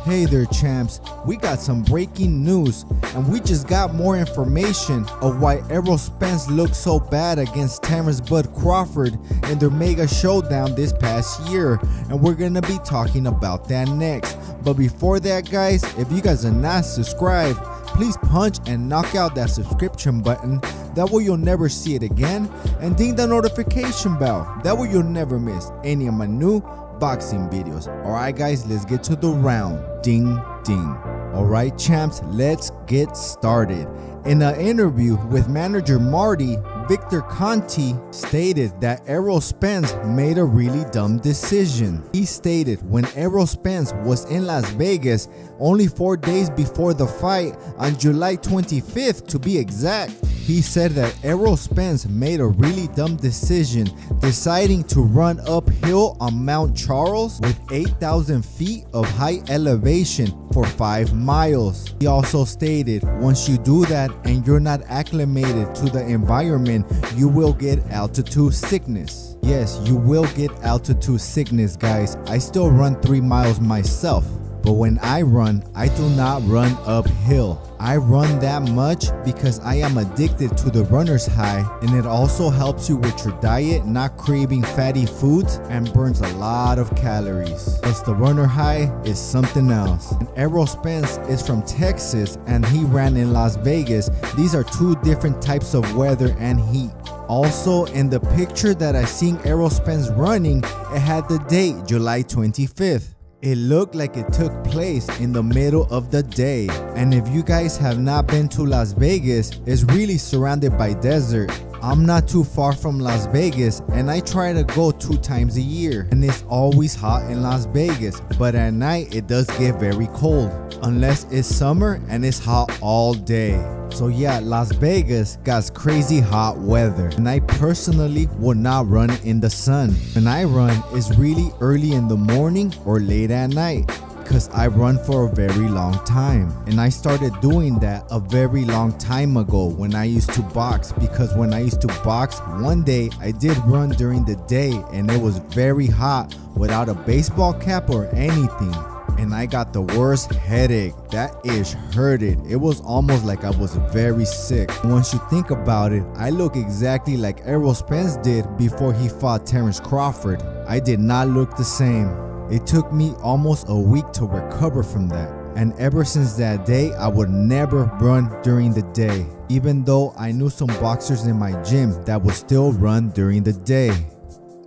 Hey there champs, we got some breaking news and we just got more information of why ERROL Spence looked so bad against TERENCE Crawford in their mega showdown this past year, and we're gonna be talking about that next. But before that guys, if you guys are not subscribed, please punch and knock out that subscription button, that way you'll never see it again, and ding the notification bell, that way you'll never miss any of my new boxing videos. Alright guys, let's get to the round. Ding ding. Alright champs, let's get started. In an interview with manager Marty, Victor Conte stated that ERROL Spence made a really dumb decision. He stated when ERROL Spence was in Las Vegas only 4 days before the fight, on July 25th to be exact, he said that ERROL Spence made a really dumb decision deciding to run uphill on Mount Charles with 8,000 feet of high elevation for 5 miles. He also stated once you do that and you're not acclimated to the environment, you will get altitude sickness. Yes, you will get altitude sickness guys. I still run 3 miles myself. But when I run, I do not run uphill. I run that much because I am addicted to the runner's high, and it also helps you with your diet, not craving fatty foods, and burns a lot of calories. Plus the runner high is something else. And ERROL Spence is from Texas and he ran in Las Vegas. These are 2 different types of weather and heat. Also in the picture that I seen ERROL Spence running, it had the date July 25th. It looked like it took place in the middle of the day. And if you guys have not been to Las Vegas, it's really surrounded by desert. I'm not too far from Las Vegas and I try to go 2 times a year, and it's always hot in Las Vegas, but at night it does get very cold unless it's summer and it's hot all day. So yeah, Las Vegas got crazy hot weather, and I personally would not run in the sun. When I run, it's really early in the morning or late at night, because I run for a very long time. And I started doing that a very long time ago when I used to box, because when I used to box, one day I did run during the day and it was very hot without a baseball cap or anything. And I got the worst headache. That ish hurted. It was almost like I was very sick. Once you think about it, I look exactly like ERROL Spence did before he fought Terence Crawford. I did not look the same. It took me almost a week to recover from that. And ever since that day, I would never run during the day. Even though I knew some boxers in my gym that would still run during the day.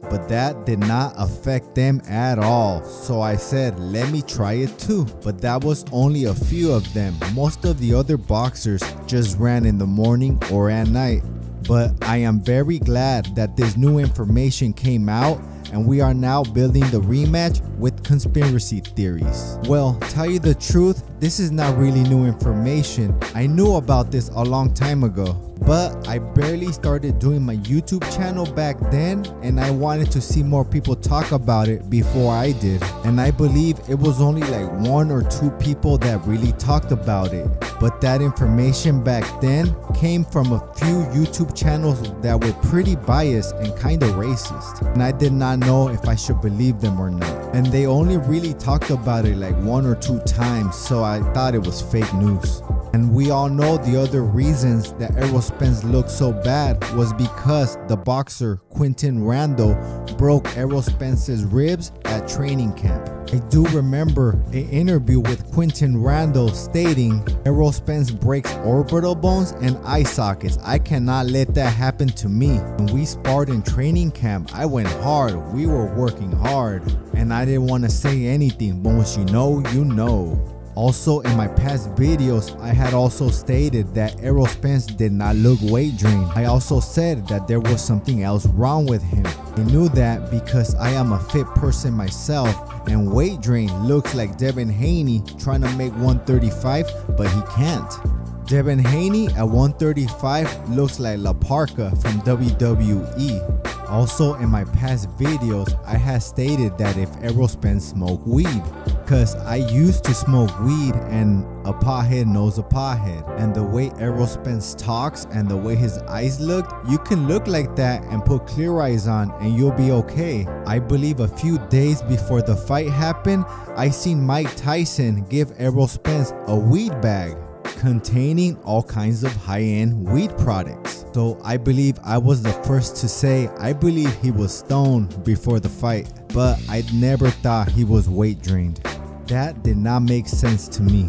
But that did not affect them at all. So I said, let me try it too. But that was only a few of them. Most of the other boxers just ran in the morning or at night. But I am very glad that this new information came out, and we are now building the rematch with conspiracy theories. Well, tell you the truth, this is not really new information. I knew about this a long time ago, but I barely started doing my YouTube channel back then, and I wanted to see more people talk about it before I did. And I believe it was only like 1 or 2 people that really talked about it. But that information back then came from a few YouTube channels that were pretty biased and kind of racist. And I did not know if I should believe them or not. And they only really talked about it like 1 or 2 times, so I thought it was fake news. And we all know the other reasons that ERROL Spence looked so bad was because the boxer Quinton Randall broke ERROL Spence's ribs at training camp. I do remember an interview with Quinton Randall stating, ERROL Spence breaks orbital bones and eye sockets. I cannot let that happen to me. When we sparred in training camp, I went hard. We were working hard. And I didn't want to say anything, but once you know, you know. Also, in my past videos, I had also stated that ERROL Spence did not look weight drained. I also said that there was something else wrong with him. I knew that because I am a fit person myself, and weight drain looks like Devin Haney trying to make 135, but he can't. Devin Haney at 135 looks like La Parka from WWE. Also, in my past videos, I had stated that if ERROL Spence smoked weed, because I used to smoke weed, and a pothead knows a pothead. And the way ERROL Spence talks and the way his eyes looked, you can look like that and put clear eyes on and you'll be okay. I believe a few days before the fight happened, I seen Mike Tyson give ERROL Spence a weed bag containing all kinds of high-end weed products. So I believe I was the first to say I believe he was stoned before the fight, but I never thought he was weight drained. That did not make sense to me.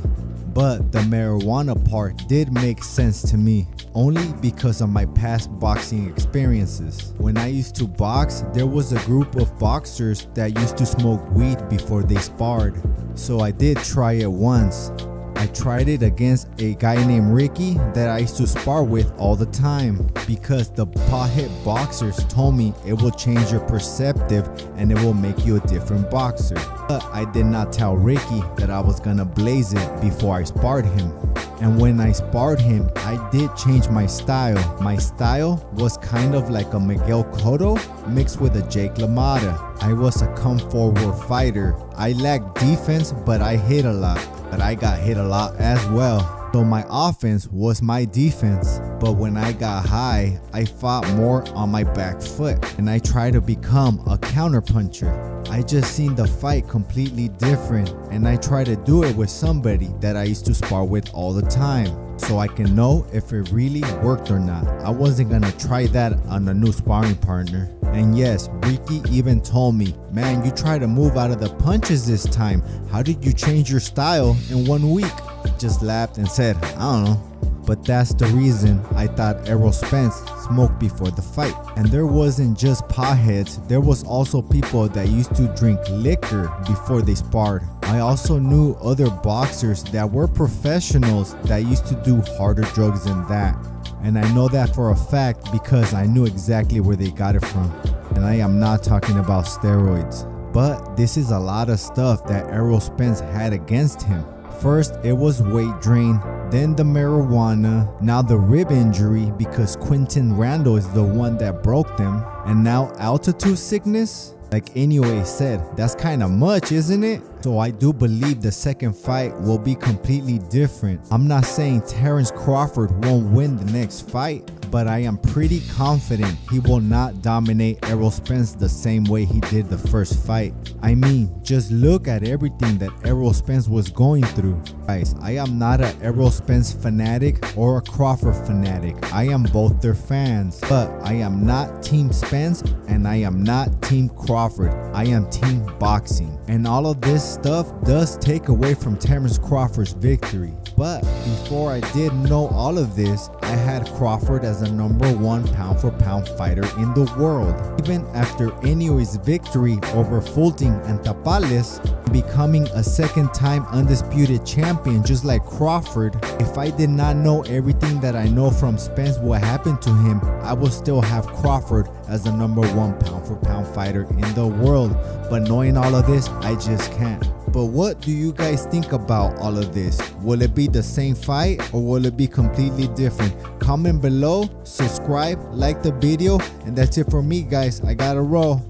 But the marijuana part did make sense to me, only because of my past boxing experiences. When I used to box, there was a group of boxers that used to smoke weed before they sparred. So I did try it once. I tried it against a guy named Ricky that I used to spar with all the time, because the pothead boxers told me it will change your perceptive and it will make you a different boxer. But I did not tell Ricky that I was gonna blaze it before I sparred him. And when I sparred him, I did change my style. My style was kind of like a Miguel Cotto mixed with a Jake LaMotta. I was a come forward fighter. I lacked defense, but I hit a lot. But I got hit a lot as well. So my offense was my defense. But when I got high, I fought more on my back foot and I tried to become a counterpuncher. I just seen the fight completely different, and I try to do it with somebody that I used to spar with all the time, so I can know if it really worked or not. I wasn't gonna try that on a new sparring partner. And yes, Ricky even told me, man, you try to move out of the punches this time. How did you change your style in 1 week? I just laughed and said, I don't know. But that's the reason I thought ERROL Spence smoked before the fight. And there wasn't just potheads, there was also people that used to drink liquor before they sparred. I also knew other boxers that were professionals that used to do harder drugs than that. And I know that for a fact because I knew exactly where they got it from. And I am not talking about steroids. But this is a lot of stuff that ERROL Spence had against him. First, it was weight drain, then the marijuana, now the rib injury because Quinton Randall is the one that broke them, and now altitude sickness. Like anyway said, that's kind of much, isn't it? So I do believe the second fight will be completely different. I'm not saying Terence Crawford won't win the next fight, but I am pretty confident he will not dominate ERROL Spence the same way he did the first fight. I mean, just look at everything that ERROL Spence was going through. Guys, I am not an ERROL Spence fanatic or a Crawford fanatic. I am both their fans, but I am not Team Spence and I am not Team Crawford. I am Team Boxing. And all of this stuff does take away from Terence Crawford's victory. But before I did know all of this, I had Crawford as the #1 pound for pound fighter in the world. Even after Inouye's victory over Fulton and Tapales, becoming a second time undisputed champion just like Crawford, if I did not know everything that I know from Spence what happened to him, I would still have Crawford as the #1 pound for pound fighter in the world. But knowing all of this, I just can't. But what do you guys think about all of this? Will it be the same fight or will it be completely different? Comment below, subscribe, like the video, and that's it for me, guys. I gotta roll.